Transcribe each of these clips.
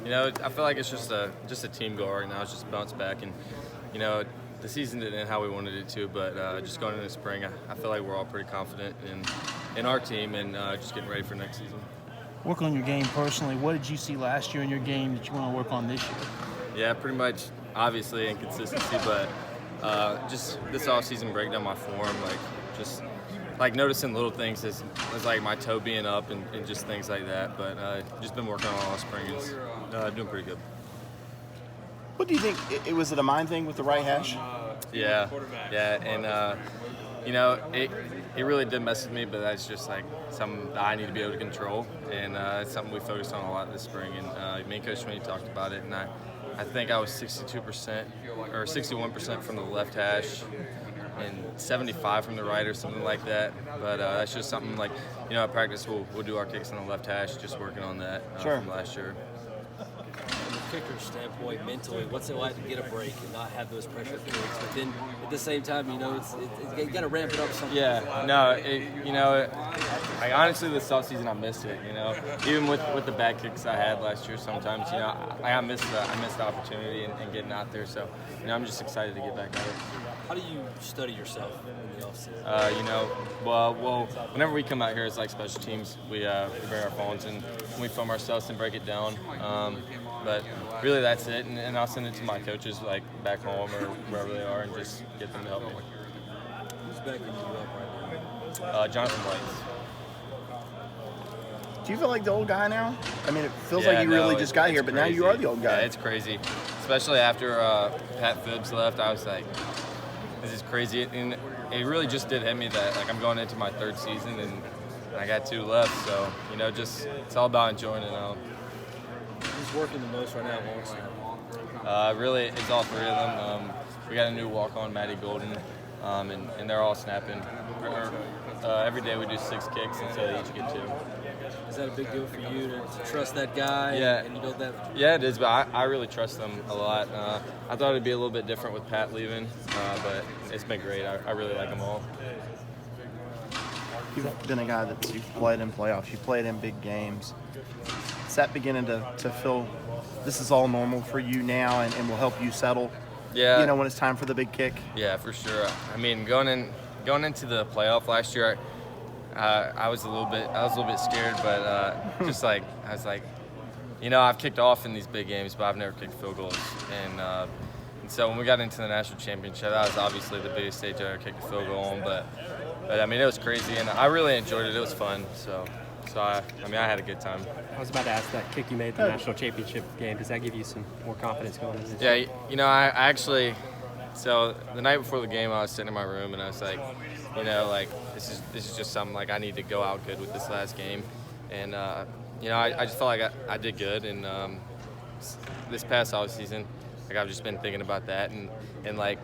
I feel like it's just a team goal right now. It's just bounce back, and the season didn't end how we wanted it to, but just going into spring, I feel like we're all pretty confident in our team and just getting ready for next season. Work on your game personally. What did you see last year in your game that you want to work on this year? Yeah, pretty much, obviously, inconsistency, but just this offseason break down my form, like noticing little things as like my toe being up and just things like that. But just been working on all spring and doing pretty good. What do you think? Was it a mind thing with the right hash? Yeah, and it really did mess with me, but that's just like something that I need to be able to control, and it's something we focused on a lot this spring. And me and Coach Sweeney talked about it, and I think I was 62% or 61% from the left hash and 75 from the right or something like that. But that's just something like, at practice we'll do our kicks on the left hash, just working on that from last year. From a kicker's standpoint, mentally, what's it like to get a break and not have those pressure kicks? But then at the same time, you got to ramp it up something. Yeah, no, honestly, this offseason I missed it. Even with the bad kicks I had last year, sometimes I missed the opportunity and getting out there. So I'm just excited to get back at it. How do you study yourself in the offseason? Well, whenever we come out here, it's like special teams. We bring our phones and we film ourselves and break it down. But really, that's it. And I'll send it to my coaches, like back home or wherever they are, and just get them to help me. Who's backing you up right now? Jonathan White. Do you feel like the old guy now? I mean, it feels like you really just got here, but crazy. now you are the old guy. Yeah, it's crazy. Especially after Pat Phibbs left, I was like, this is crazy. And it really just did hit me that like I'm going into my third season and I got 2 left. So, just it's all about enjoying it now. Who's working the most right now at long snap? Really, it's all 3 of them. We got a new walk-on, Maddie Golden, and they're all snapping. Every day we do 6 kicks, and so they each get 2. Is that a big deal for you to trust that guy? Yeah. And you build that? Yeah, it is, but I really trust them a lot. I thought it'd be a little bit different with Pat leaving, but it's been great. I really like them all. You've been a guy that you've played in playoffs. You played in big games. Is that beginning to feel this is all normal for you now and will help you settle? Yeah. When it's time for the big kick? Yeah, for sure. I mean, going into the playoff last year, I was a little bit scared, but just like I was like, I've kicked off in these big games, but I've never kicked field goals, and so when we got into the national championship, that was obviously the biggest stage I ever kicked a field goal on, but I mean it was crazy, and I really enjoyed it. It was fun, so I had a good time. I was about to ask, that kick you made at the national championship game, does that give you some more confidence going into this? Yeah, I actually. So the night before the game, I was sitting in my room and I was like, this is just something like I need to go out good with this last game, and I just felt like I did good, and this past offseason, like I've just been thinking about that, and like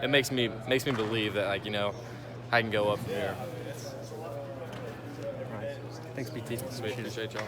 it makes me believe that I can go up from here. Right. Thanks, BT. Sweet, appreciate y'all.